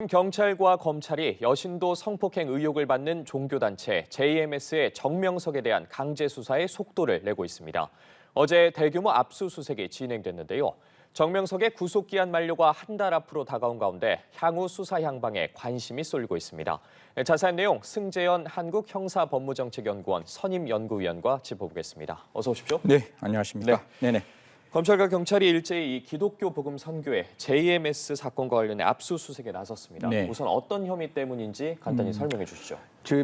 경찰과 검찰이 여신도 성폭행 의혹을 받는 종교단체 JMS의 정명석에 대한 강제 수사에 속도를 내고 있습니다. 어제 대규모 압수수색이 진행됐는데요. 정명석의 구속기한 만료가 한 달 앞으로 다가온 가운데 향후 수사 향방에 관심이 쏠리고 있습니다. 자세한 내용 승재현 한국형사법무정책연구원 선임연구위원과 짚어보겠습니다. 어서 오십시오. 네, 안녕하십니까. 네네. 검찰과 경찰이 일제히 이 기독교 복음 선교회 JMS 사건과 관련해 압수수색에 나섰습니다. 네. 우선 어떤 혐의 때문인지 간단히 설명해 주시죠.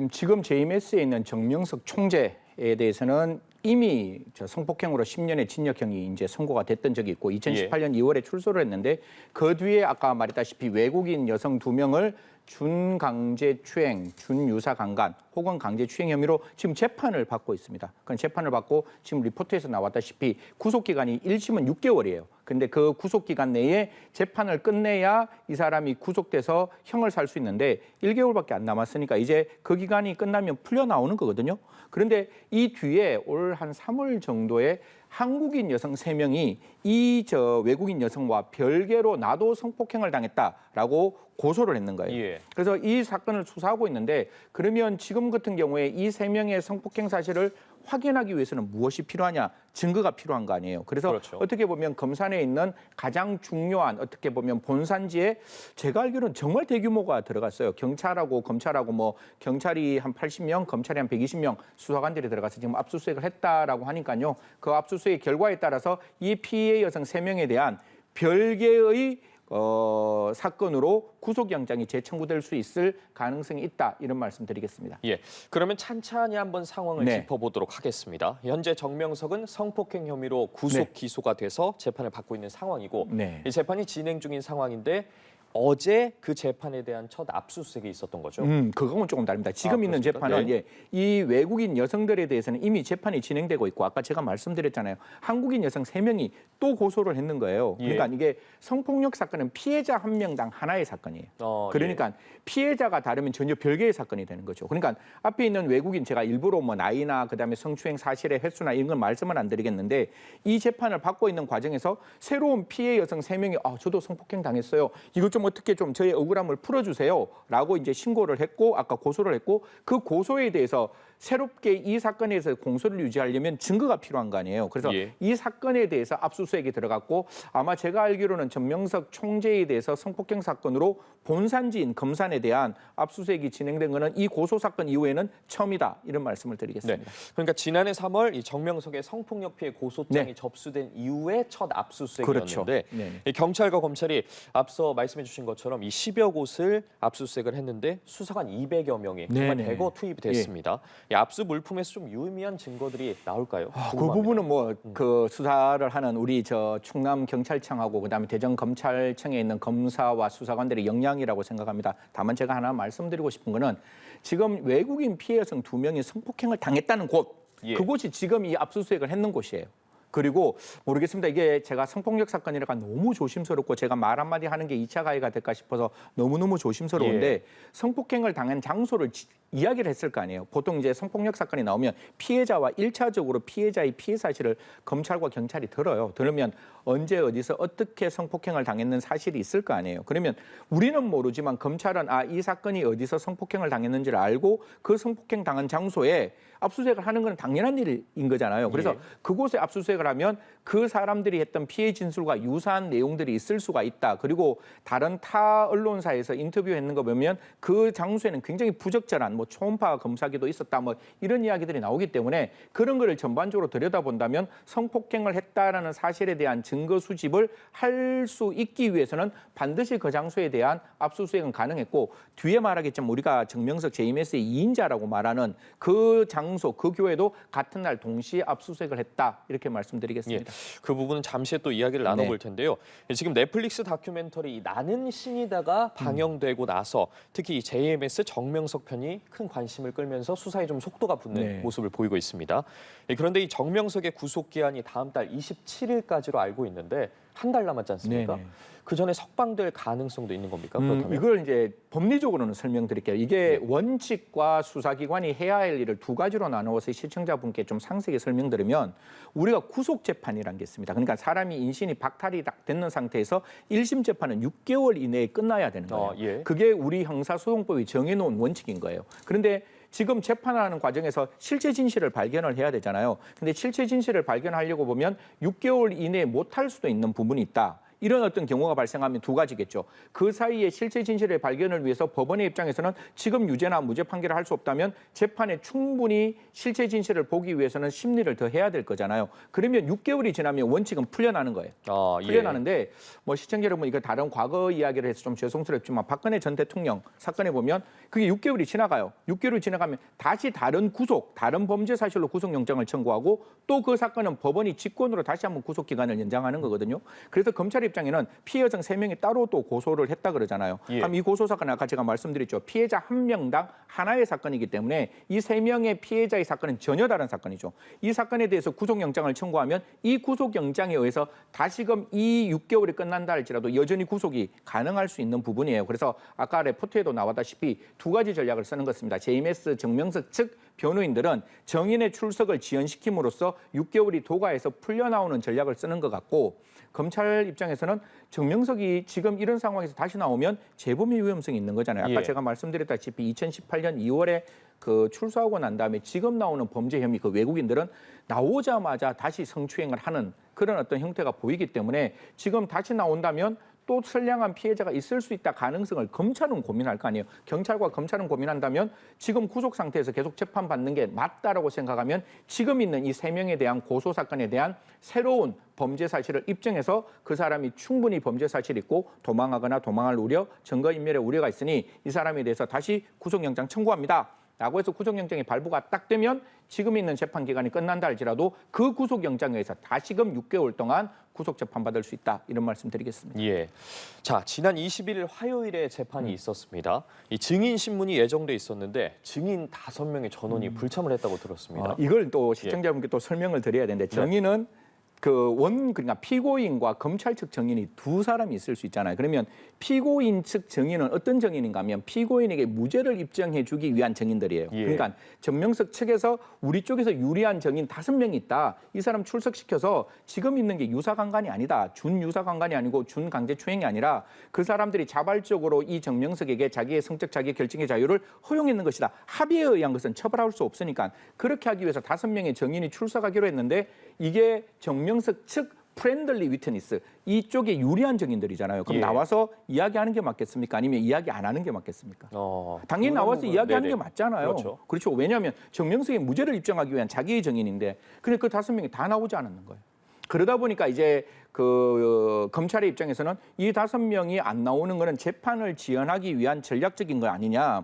지금 JMS에 있는 정명석 총재에 대해서는 이미 성폭행으로 10년의 징역형이 이제 선고가 됐던 적이 있고 2018년 2월에 출소를 했는데 그 뒤에 아까 말했다시피 외국인 여성 2명을 준강제추행, 준유사강간 혹은 강제추행 혐의로 지금 재판을 받고 있습니다. 그건 재판을 받고 지금 리포트에서 나왔다시피 구속기간이 1심은 6개월이에요. 근데 그 구속기간 내에 재판을 끝내야 이 사람이 구속돼서 형을 살 수 있는데 1개월밖에 안 남았으니까 이제 그 기간이 끝나면 풀려 나오는 거거든요. 그런데 이 뒤에 올 한 3월 정도에 한국인 여성 3명이 이 외국인 여성과 별개로 나도 성폭행을 당했다라고 고소를 했는 거예요. 예. 그래서 이 사건을 수사하고 있는데 그러면 지금 같은 경우에 이 3명의 성폭행 사실을 확인하기 위해서는 무엇이 필요하냐? 증거가 필요한 거 아니에요. 그래서 그렇죠. 어떻게 보면 검사내에 있는 가장 중요한 어떻게 보면 본산지에 제가 알기로는 정말 대규모가 들어갔어요. 경찰하고 검찰하고 뭐 경찰이 한 80명, 검찰이 한 120명 수사관들이 들어가서 지금 압수수색을 했다라고 하니까요. 그 압수수색 결과에 따라서 이 피해 여성 3명에 대한 별개의 사건으로 구속영장이 재청구될 수 있을 가능성이 있다 이런 말씀드리겠습니다. 예, 그러면 찬찬히 한번 상황을 네. 짚어보도록 하겠습니다. 현재 정명석은 성폭행 혐의로 구속 기소가 돼서 재판을 받고 있는 상황이고 네. 이 재판이 진행 중인 상황인데 어제 그 재판에 대한 첫 압수수색이 있었던 거죠. 그거는 조금 다릅니다. 지금 있는 그렇습니까? 재판은 네. 이 외국인 여성들에 대해서는 이미 재판이 진행되고 있고 아까 제가 말씀드렸잖아요. 한국인 여성 3명이 또 고소를 했는 거예요. 그러니까 이게 성폭력 사건은 피해자 한 명당 하나의 사건이에요. 그러니까 피해자가 다르면 전혀 별개의 사건이 되는 거죠. 그러니까 앞에 있는 외국인 제가 일부러 뭐 나이나 그다음에 성추행 사실의 횟수나 이런 건 말씀은 안 드리겠는데 이 재판을 받고 있는 과정에서 새로운 피해 여성 3명이 저도 성폭행 당했어요. 이것 좀 어떻게 좀 저의 억울함을 풀어주세요라고 이제 신고를 했고 아까 고소를 했고 그 고소에 대해서 새롭게 이 사건에 대해서 공소를 유지하려면 증거가 필요한 거 아니에요. 그래서 이 사건에 대해서 압수수색이 들어갔고 아마 제가 알기로는 정명석 총재에 대해서 성폭행 사건으로 본산지인 검산에 대한 압수수색이 진행된 것은 이 고소 사건 이후에는 처음이다 이런 말씀을 드리겠습니다. 네. 그러니까 지난해 3월 이 정명석의 성폭력 피해 고소장이 접수된 이후에 첫 압수수색이었는데 그렇죠. 이 경찰과 검찰이 앞서 말씀해 주신 것처럼 이 10여 곳을 압수수색을 했는데 수사관 200여 명이 정말 대거 투입이 됐습니다. 이 압수 물품에서 좀 유의미한 증거들이 나올까요? 그 부분은 뭐 그 수사를 하는 우리 충남 경찰청하고 그다음에 대전 검찰청에 있는 검사와 수사관들의 역량이라고 생각합니다. 다만 제가 하나 말씀드리고 싶은 거는 지금 외국인 피해 여성 2명이 성폭행을 당했다는 곳, 그곳이 지금 이 압수수색을 했는 곳이에요. 그리고 모르겠습니다. 이게 제가 성폭력 사건이라가 너무 조심스럽고 제가 말 한마디 하는 게 2차 가해가 될까 싶어서 너무너무 조심스러운데 성폭행을 당한 장소를 이야기를 했을 거 아니에요. 보통 이제 성폭력 사건이 나오면 피해자와 1차적으로 피해자의 피해 사실을 검찰과 경찰이 들어요. 들으면 언제 어디서 어떻게 성폭행을 당했는 사실이 있을 거 아니에요. 그러면 우리는 모르지만 검찰은 이 사건이 어디서 성폭행을 당했는지를 알고 그 성폭행 당한 장소에 압수수색을 하는 건 당연한 일인 거잖아요. 그래서 그곳에 압수수색을 하면 그 사람들이 했던 피해 진술과 유사한 내용들이 있을 수가 있다. 그리고 다른 타 언론사에서 인터뷰했는 거 보면 그 장소에는 굉장히 부적절한 뭐 초음파 검사기도 있었다. 뭐 이런 이야기들이 나오기 때문에 그런 거를 전반적으로 들여다본다면 성폭행을 했다라는 사실에 대한 증거 수집을 할 수 있기 위해서는 반드시 그 장소에 대한 압수수색은 가능했고 뒤에 말하겠지만 우리가 정명석 JMS의 2인자라고 말하는 그 장소, 그 교회도 같은 날 동시에 압수수색을 했다. 이렇게 말씀드리겠습니다. 그 부분은 잠시 또 이야기를 나눠볼 텐데요. 지금 넷플릭스 다큐멘터리 나는 신이다가 방영되고 나서 특히 이 JMS 정명석 편이 큰 관심을 끌면서 수사에 좀 속도가 붙는 모습을 보이고 있습니다. 그런데 이 정명석의 구속기한이 다음 달 27일까지로 알고 있는데 한 달 남았지 않습니까? 네네. 그 전에 석방될 가능성도 있는 겁니까? 그렇다면? 이걸 이제 법리적으로는 설명드릴게요. 이게 네. 원칙과 수사기관이 해야 할 일을 두 가지로 나누어서 시청자분께 좀 상세히 설명드리면 우리가 구속재판이라는 게 있습니다. 그러니까 사람이 인신이 박탈이 됐는 상태에서 1심 재판은 6개월 이내에 끝나야 되는 거예요. 예. 그게 우리 형사소송법이 정해놓은 원칙인 거예요. 그런데 지금 재판하는 과정에서 실체 진실을 발견을 해야 되잖아요. 근데 실체 진실을 발견하려고 보면 6개월 이내에 못할 수도 있는 부분이 있다. 이런 어떤 경우가 발생하면 두 가지겠죠. 그 사이에 실체 진실의 발견을 위해서 법원의 입장에서는 지금 유죄나 무죄 판결을 할 수 없다면 재판에 충분히 실체 진실을 보기 위해서는 심리를 더 해야 될 거잖아요. 그러면 6개월이 지나면 원칙은 풀려나는 거예요. 예. 풀려나는데 뭐 시청자 여러분 이거 다른 과거 이야기를 해서 좀 죄송스럽지만 박근혜 전 대통령 사건에 보면 그게 6개월이 지나가요. 6개월이 지나가면 다시 다른 구속, 다른 범죄 사실로 구속영장을 청구하고 또 그 사건은 법원이 직권으로 다시 한번 구속 기간을 연장하는 거거든요. 그래서 검찰 입장에는 피해 여성 3명이 따로 또 고소를 했다 그러잖아요. 예. 그럼 이 고소 사건은 아까 제가 말씀드렸죠. 피해자 한 명당 하나의 사건이기 때문에 이 3명의 피해자의 사건은 전혀 다른 사건이죠. 이 사건에 대해서 구속영장을 청구하면 이 구속영장에 의해서 다시금 이 6개월이 끝난다 할지라도 여전히 구속이 가능할 수 있는 부분이에요. 그래서 아까 레포트에도 나왔다시피 두 가지 전략을 쓰는 것입니다. JMS 정명석 측 변호인들은 정인의 출석을 지연시킴으로써 6개월이 도가에서 풀려나오는 전략을 쓰는 것 같고 검찰 입장에서는 정명석이 지금 이런 상황에서 다시 나오면 재범의 위험성이 있는 거잖아요. 아까 예. 제가 말씀드렸다시피 2018년 2월에 그 출소하고 난 다음에 지금 나오는 범죄 혐의 그 외국인들은 나오자마자 다시 성추행을 하는 그런 어떤 형태가 보이기 때문에 지금 다시 나온다면 또 선량한 피해자가 있을 수 있다 가능성을 검찰은 고민할 거 아니에요. 경찰과 검찰은 고민한다면 지금 구속 상태에서 계속 재판받는 게 맞다라고 생각하면 지금 있는 이 3명에 대한 고소 사건에 대한 새로운 범죄 사실을 입증해서 그 사람이 충분히 범죄 사실이 있고 도망하거나 도망할 우려, 증거인멸의 우려가 있으니 이 사람에 대해서 다시 구속영장 청구합니다. 라고 해서 구속영장이 발부가 딱 되면 지금 있는 재판 기간이 끝난다 할지라도 그 구속영장에 의해서 다시금 6개월 동안 구속재판받을 수 있다. 이런 말씀 드리겠습니다. 예. 자, 지난 21일 화요일에 재판이 있었습니다. 이 증인 신문이 예정돼 있었는데 증인 5명의 전원이 불참을 했다고 들었습니다. 이걸 또 시청자분께 또 설명을 드려야 되는데 정인은 그러니까 피고인과 검찰 측 정인이 두 사람이 있을 수 있잖아요. 그러면 피고인 측 정인은 어떤 정인인가 하면 피고인에게 무죄를 입증해 주기 위한 정인들이에요. 예. 그러니까 정명석 측에서 우리 쪽에서 유리한 정인 5명이 있다. 이 사람 출석시켜서 지금 있는 게 유사강간이 아니다. 준유사강간이 아니고 준강제추행이 아니라 그 사람들이 자발적으로 이 정명석에게 자기의 성적 자기 결정의 자유를 허용했는 것이다. 합의에 의한 것은 처벌할 수 없으니까 그렇게 하기 위해서 5명의 정인이 출석하기로 했는데 이게 정명석 측 프렌들리 위트니스 이쪽에 유리한 정인들이잖아요. 그럼 예. 나와서 이야기하는 게 맞겠습니까? 아니면 이야기 안 하는 게 맞겠습니까? 당연히 나와서 이야기하는 게 맞잖아요. 그렇죠. 왜냐하면 정명석의 무죄를 입증하기 위한 자기의 정인인데 근데 그 5명이 다 나오지 않았는 거예요. 그러다 보니까 이제 그 검찰의 입장에서는 이 5명이 안 나오는 거는 재판을 지연하기 위한 전략적인 거 아니냐.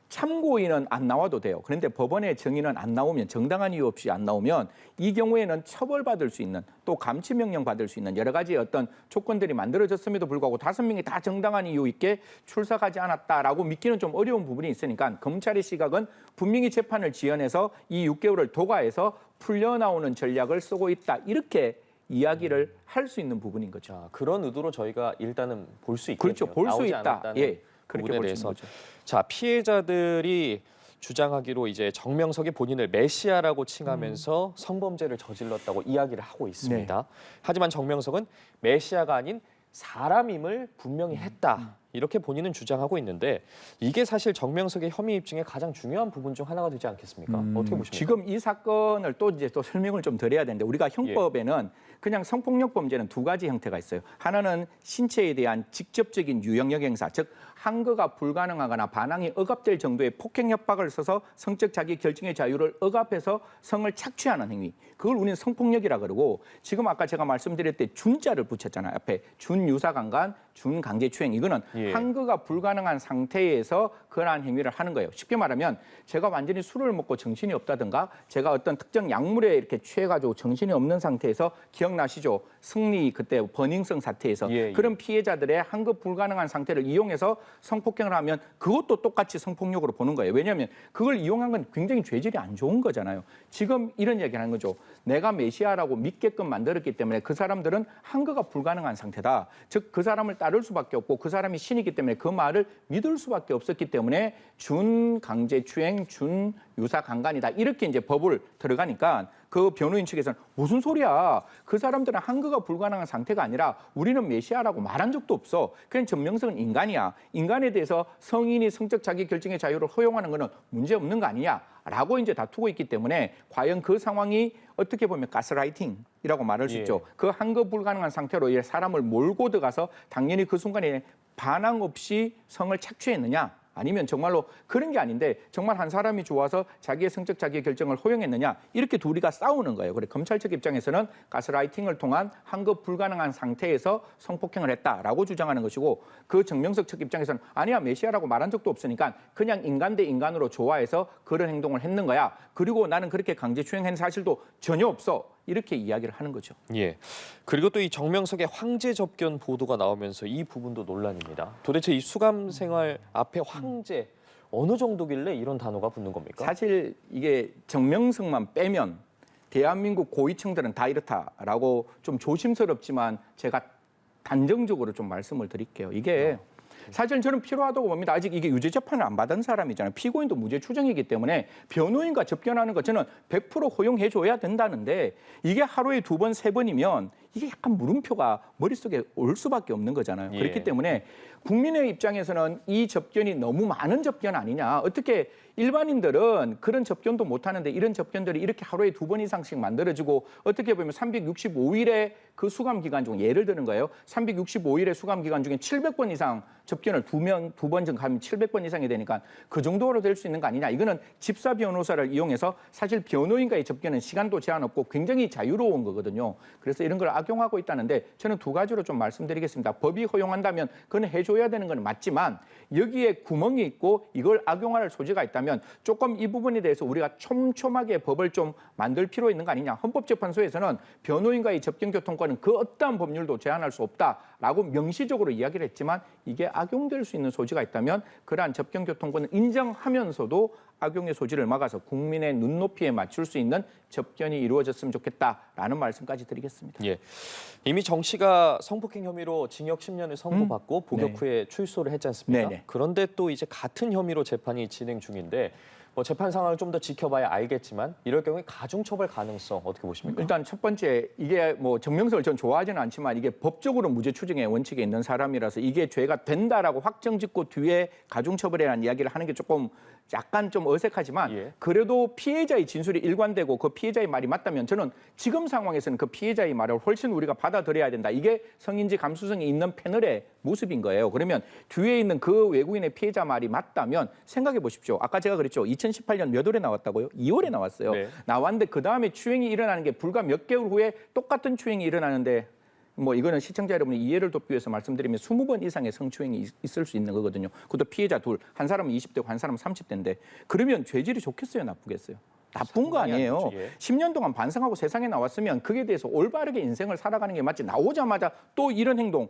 참고인은 안 나와도 돼요. 그런데 법원의 정인은 안 나오면 정당한 이유 없이 안 나오면 이 경우에는 처벌받을 수 있는 또 감치명령 받을 수 있는 여러 가지 어떤 조건들이 만들어졌음에도 불구하고 5명이 다 정당한 이유 있게 출석하지 않았다라고 믿기는 좀 어려운 부분이 있으니까 검찰의 시각은 분명히 재판을 지연해서 이 6개월을 도과해서 풀려나오는 전략을 쓰고 있다. 이렇게 이야기를 할 수 있는 부분인 거죠. 자, 그런 의도로 저희가 일단은 볼 수 있겠네요. 그렇죠. 볼 수 있다. 예. 그렇게 부분에 볼 수 대해서. 있는 거죠. 자, 피해자들이 주장하기로 이제 정명석이 본인을 메시아라고 칭하면서 성범죄를 저질렀다고 이야기를 하고 있습니다. 하지만 정명석은 메시아가 아닌 사람임을 분명히 했다. 이렇게 본인은 주장하고 있는데 이게 사실 정명석의 혐의 입증의 가장 중요한 부분 중 하나가 되지 않겠습니까? 어떻게 보십니까? 지금 이 사건을 또 이제 또 설명을 좀 드려야 되는데 우리가 형법에는 그냥 성폭력 범죄는 두 가지 형태가 있어요. 하나는 신체에 대한 직접적인 유형력 행사, 즉 항거가 불가능하거나 반항이 억압될 정도의 폭행 협박을 써서 성적 자기 결정의 자유를 억압해서 성을 착취하는 행위. 그걸 우리는 성폭력이라 그러고 지금 아까 제가 말씀드릴 때 준자를 붙였잖아요. 앞에 준유사강간, 준강제추행. 이거는 항거가 불가능한 상태에서 그러한 행위를 하는 거예요. 쉽게 말하면 제가 완전히 술을 먹고 정신이 없다든가 제가 어떤 특정 약물에 이렇게 취해가지고 정신이 없는 상태에서 기억나시죠? 승리 그때 버닝성 사태에서 그런 피해자들의 항거 불가능한 상태를 이용해서 성폭행을 하면 그것도 똑같이 성폭력으로 보는 거예요. 왜냐하면 그걸 이용한 건 굉장히 죄질이 안 좋은 거잖아요. 지금 이런 이야기를 하는 거죠. 내가 메시아라고 믿게끔 만들었기 때문에 그 사람들은 항거가 불가능한 상태다. 즉 그 사람을 따를 수밖에 없고 그 사람이 신이기 때문에 그 말을 믿을 수밖에 없었기 때문에 준강제추행, 준유사강간이다. 이렇게 이제 법을 들어가니까 그 변호인 측에서는 무슨 소리야. 그 사람들은 항거가 불가능한 상태가 아니라 우리는 메시아라고 말한 적도 없어. 그냥 전명성은 인간이야. 인간에 대해서 성인이 성적 자기 결정의 자유를 허용하는 거는 문제없는 거 아니냐라고 이제 다투고 있기 때문에 과연 그 상황이 어떻게 보면 가스라이팅이라고 말할 수 있죠. 그 항거 불가능한 상태로 사람을 몰고 들어가서 당연히 그 순간에 반항 없이 성을 착취했느냐. 아니면 정말로 그런 게 아닌데 정말 한 사람이 좋아서 자기의 성적 자기의 결정을 허용했느냐 이렇게 둘이가 싸우는 거예요. 그래 검찰 측 입장에서는 가스라이팅을 통한 항거 불가능한 상태에서 성폭행을 했다라고 주장하는 것이고 그 정명석 측 입장에서는 아니야 메시아라고 말한 적도 없으니까 그냥 인간 대 인간으로 좋아해서 그런 행동을 했는 거야. 그리고 나는 그렇게 강제추행한 사실도 전혀 없어. 이렇게 이야기를 하는 거죠. 예. 그리고 또 이 정명석의 황제 접견 보도가 나오면서 이 부분도 논란입니다. 도대체 이 수감 생활 앞에 황제 어느 정도길래 이런 단어가 붙는 겁니까? 사실 이게 정명석만 빼면 대한민국 고위층들은 다 이렇다라고 좀 조심스럽지만 제가 단정적으로 좀 말씀을 드릴게요. 이게 사실 저는 필요하다고 봅니다. 아직 이게 유죄 재판을 안 받은 사람이잖아요. 피고인도 무죄 추정이기 때문에 변호인과 접견하는 거 저는 100% 허용해 줘야 된다는데 이게 하루에 2번, 3번이면 이게 약간 물음표가 머릿속에 올 수밖에 없는 거잖아요. 예. 그렇기 때문에 국민의 입장에서는 이 접견이 너무 많은 접견 아니냐. 어떻게 일반인들은 그런 접견도 못 하는데 이런 접견들이 이렇게 하루에 2번 이상씩 만들어지고 어떻게 보면 365일의 그 수감 기간 중 예를 드는 거예요. 365일의 수감 기간 중에 700번 이상 접견을 두 번 정 가면 700번 이상이 되니까 그 정도로 될 수 있는 거 아니냐. 이거는 집사 변호사를 이용해서 사실 변호인과의 접견은 시간도 제한 없고 굉장히 자유로운 거거든요. 그래서 이런 걸 악용하고 있다는데 저는 2가지로 좀 말씀드리겠습니다. 법이 허용한다면 그건 해줘야 되는 건 맞지만 여기에 구멍이 있고 이걸 악용할 소지가 있다면 조금 이 부분에 대해서 우리가 촘촘하게 법을 좀 만들 필요 있는 거 아니냐. 헌법재판소에서는 변호인과의 접견교통권은 그 어떠한 법률도 제한할 수 없다라고 명시적으로 이야기를 했지만 이게 악용될 수 있는 소지가 있다면 그러한 접견교통권을 인정하면서도 악용의 소지를 막아서 국민의 눈높이에 맞출 수 있는 접견이 이루어졌으면 좋겠다라는 말씀까지 드리겠습니다. 예. 이미 정 씨가 성폭행 혐의로 징역 10년을 선고받고 복역 네. 후에 출소를 했지 않습니까? 네네. 그런데 또 이제 같은 혐의로 재판이 진행 중인데 뭐 재판 상황을 좀 더 지켜봐야 알겠지만 이럴 경우에 가중처벌 가능성 어떻게 보십니까? 일단 첫 번째 이게 뭐 정명석을 전 좋아하지는 않지만 이게 법적으로 무죄 추정의 원칙에 있는 사람이라서 이게 죄가 된다라고 확정짓고 뒤에 가중처벌에 대한 이야기를 하는 게 조금 약간 좀 어색하지만 예. 그래도 피해자의 진술이 일관되고 그 피해자의 말이 맞다면 저는 지금 상황에서는 그 피해자의 말을 훨씬 우리가 받아들여야 된다. 이게 성인지 감수성이 있는 패널의 모습인 거예요. 그러면 뒤에 있는 그 외국인의 피해자 말이 맞다면 생각해 보십시오. 아까 제가 그랬죠. 2018년 몇 월에 나왔다고요? 2월에 나왔어요. 네. 나왔는데 그다음에 추행이 일어나는 게 불과 몇 개월 후에 똑같은 추행이 일어나는데 뭐 이거는 시청자 여러분의 이해를 돕기 위해서 말씀드리면 20번 이상의 성추행이 있을 수 있는 거거든요. 그것도 피해자 둘, 한 사람은 20대고 한 사람은 30대인데 그러면 죄질이 좋겠어요, 나쁘겠어요? 나쁜 거 아니에요. 예. 10년 동안 반성하고 세상에 나왔으면 그에 대해서 올바르게 인생을 살아가는 게 맞지. 나오자마자 또 이런 행동.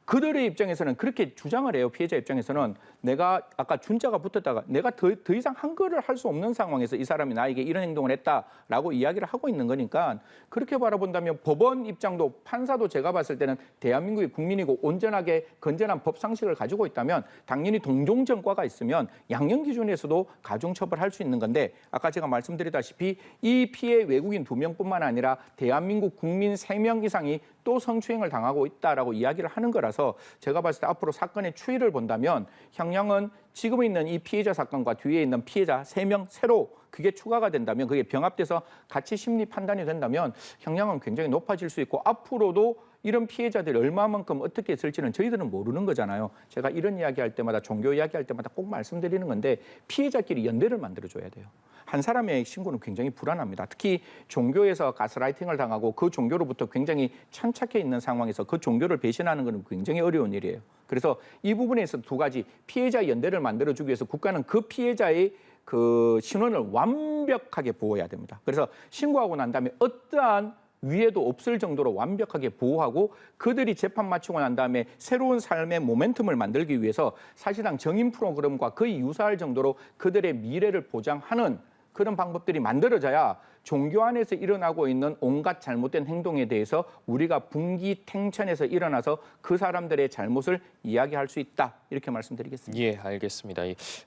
그들의 입장에서는 그렇게 주장을 해요. 피해자 입장에서는 내가 아까 준자가 붙었다가 내가 더 이상 한글을 할 수 없는 상황에서 이 사람이 나에게 이런 행동을 했다라고 이야기를 하고 있는 거니까 그렇게 바라본다면 법원 입장도 판사도 제가 봤을 때는 대한민국의 국민이고 온전하게 건전한 법 상식을 가지고 있다면 당연히 동종전과가 있으면 양형 기준에서도 가중처벌할 수 있는 건데 아까 제가 말씀드리다시피 이 피해 외국인 2명뿐만 아니라 대한민국 국민 3명 이상이 또 성추행을 당하고 있다라고 이야기를 하는 거라서 제가 봤을 때 앞으로 사건의 추이를 본다면 향량은 지금 있는 이 피해자 사건과 뒤에 있는 피해자 3명 새로 그게 추가가 된다면 그게 병합돼서 같이 심리 판단이 된다면 향량은 굉장히 높아질 수 있고 앞으로도 이런 피해자들이 얼마만큼 어떻게 있을지는 저희들은 모르는 거잖아요. 제가 이런 이야기할 때마다 종교 이야기할 때마다 꼭 말씀드리는 건데 피해자끼리 연대를 만들어줘야 돼요. 한 사람의 신고는 굉장히 불안합니다. 특히 종교에서 가스라이팅을 당하고 그 종교로부터 굉장히 천착해 있는 상황에서 그 종교를 배신하는 것은 굉장히 어려운 일이에요. 그래서 이 부분에서 2가지 피해자 연대를 만들어주기 위해서 국가는 그 피해자의 그 신원을 완벽하게 보호해야 됩니다. 그래서 신고하고 난 다음에 어떠한 위에도 없을 정도로 완벽하게 보호하고 그들이 재판 마치고 난 다음에 새로운 삶의 모멘텀을 만들기 위해서 사실상 정인 프로그램과 거의 유사할 정도로 그들의 미래를 보장하는 그런 방법들이 만들어져야 종교 안에서 일어나고 있는 온갖 잘못된 행동에 대해서 우리가 분기탱천에서 일어나서 그 사람들의 잘못을 이야기할 수 있다. 이렇게 말씀드리겠습니다. 예, 알겠습니다.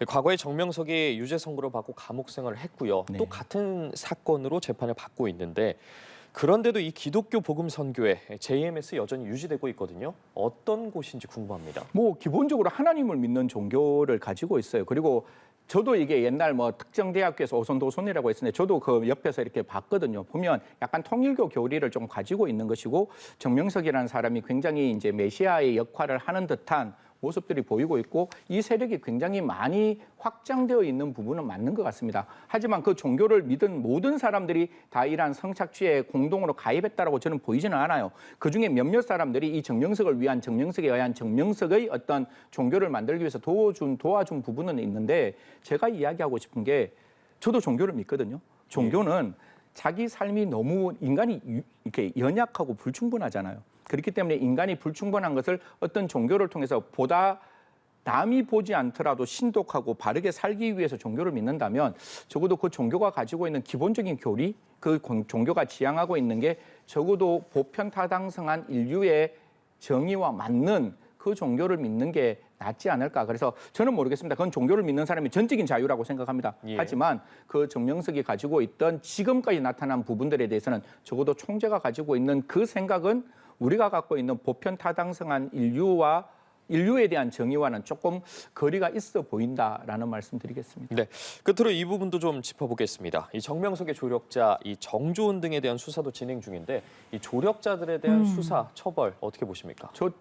과거에 정명석이 유죄 선고를 받고 감옥 생활을 했고요. 네. 또 같은 사건으로 재판을 받고 있는데 그런데도 이 기독교 복음 선교회 JMS 여전히 유지되고 있거든요. 어떤 곳인지 궁금합니다. 뭐 기본적으로 하나님을 믿는 종교를 가지고 있어요. 그리고 저도 이게 옛날 뭐 특정 대학교에서 오손도손이라고 했었는데 저도 그 옆에서 이렇게 봤거든요. 보면 약간 통일교 교리를 좀 가지고 있는 것이고 정명석이라는 사람이 굉장히 이제 메시아의 역할을 하는 듯한 모습들이 보이고 있고 이 세력이 굉장히 많이 확장되어 있는 부분은 맞는 것 같습니다. 하지만 그 종교를 믿은 모든 사람들이 다 이러한 성착취에 공동으로 가입했다라고 저는 보이지는 않아요. 그중에 몇몇 사람들이 이 정명석을 위한 정명석에 의한 정명석의 어떤 종교를 만들기 위해서 도와준 부분은 있는데 제가 이야기하고 싶은 게 저도 종교를 믿거든요. 종교는 자기 삶이 너무 인간이 이렇게 연약하고 불충분하잖아요. 그렇기 때문에 인간이 불충분한 것을 어떤 종교를 통해서 보다 남이 보지 않더라도 신독하고 바르게 살기 위해서 종교를 믿는다면 적어도 그 종교가 가지고 있는 기본적인 교리, 그 종교가 지향하고 있는 게 적어도 보편타당성한 인류의 정의와 맞는 그 종교를 믿는 게 낫지 않을까. 그래서 저는 모르겠습니다. 그건 종교를 믿는 사람이 전적인 자유라고 생각합니다. 예. 하지만 그 정명석이 가지고 있던 지금까지 나타난 부분들에 대해서는 적어도 총재가 가지고 있는 그 생각은 우리가 갖고 있는 보편타당성한 인류에 대한 정의와는 조금 거리가 있어 보인다라는 말씀드리겠습니다. 네, 끝으로 이 부분도 좀 짚어보겠습니다. 이 정명석의 조력자, 이 정조은 등에 대한 수사도 진행 중인데 이 조력자들에 대한 수사, 처벌 어떻게 보십니까? 저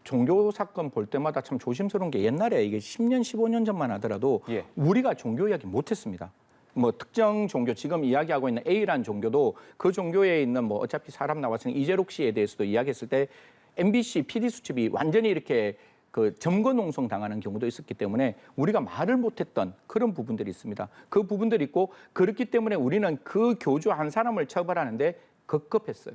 종교 사건 볼 때마다 참 조심스러운 게 옛날에 이게 10년, 15년 전만 하더라도 예. 우리가 종교 이야기 못했습니다. 뭐 특정 종교 지금 이야기하고 있는 A라는 종교도 그 종교에 있는 뭐 어차피 사람 나왔으니 이재록 씨에 대해서도 이야기했을 때 MBC PD 수첩이 완전히 이렇게 그 점거 농성 당하는 경우도 있었기 때문에 우리가 말을 못했던 그런 부분들이 있습니다. 그 부분들이 있고 그렇기 때문에 우리는 그 교주 한 사람을 처벌하는데 급급했어요.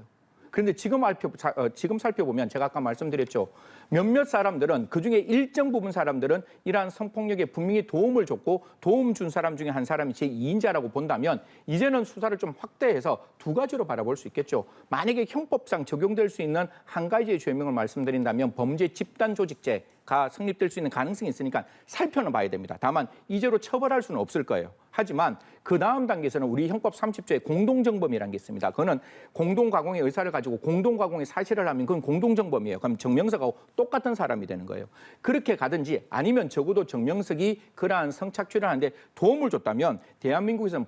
그런데 지금 살펴보면 제가 아까 말씀드렸죠. 몇몇 사람들은 그중에 일정 부분 사람들은 이러한 성폭력에 분명히 도움을 줬고 도움 준 사람 중에 한 사람이 제2인자라고 본다면 이제는 수사를 좀 확대해서 두 가지로 바라볼 수 있겠죠. 만약에 형법상 적용될 수 있는 한 가지의 죄명을 말씀드린다면 범죄 집단 조직죄가 성립될 수 있는 가능성이 있으니까 살펴는 봐야 됩니다. 다만 이제로 처벌할 수는 없을 거예요. 하지만 그 다음 단계에서는 우리 형법 30조에 공동정범이라는 게 있습니다. 그거는 공동가공의 의사를 가지고 공동가공의 사실을 하면 그건 공동정범이에요. 그럼 정명석하고 똑같은 사람이 되는 거예요. 그렇게 가든지 아니면 적어도 정명석이 그러한 성착취를 하는데 도움을 줬다면 대한민국에서는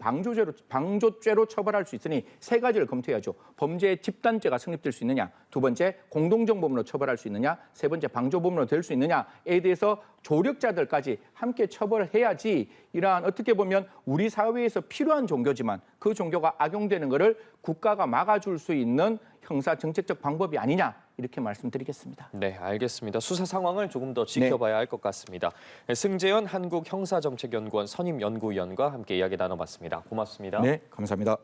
방조죄로 처벌할 수 있으니 세 가지를 검토해야죠. 범죄 집단죄가 성립될 수 있느냐, 두 번째 공동정범으로 처벌할 수 있느냐, 세 번째 방조범으로 될 수 있느냐에 대해서 조력자들까지 함께 처벌을 해야지 이러한 어떻게 보면 우리 사회에서 필요한 종교지만 그 종교가 악용되는 것을 국가가 막아줄 수 있는 형사 정책적 방법이 아니냐 이렇게 말씀드리겠습니다. 네, 알겠습니다. 수사 상황을 조금 더 지켜봐야 할 것 같습니다. 승재현 한국형사정책연구원 선임연구위원과 함께 이야기 나눠봤습니다. 고맙습니다. 네, 감사합니다.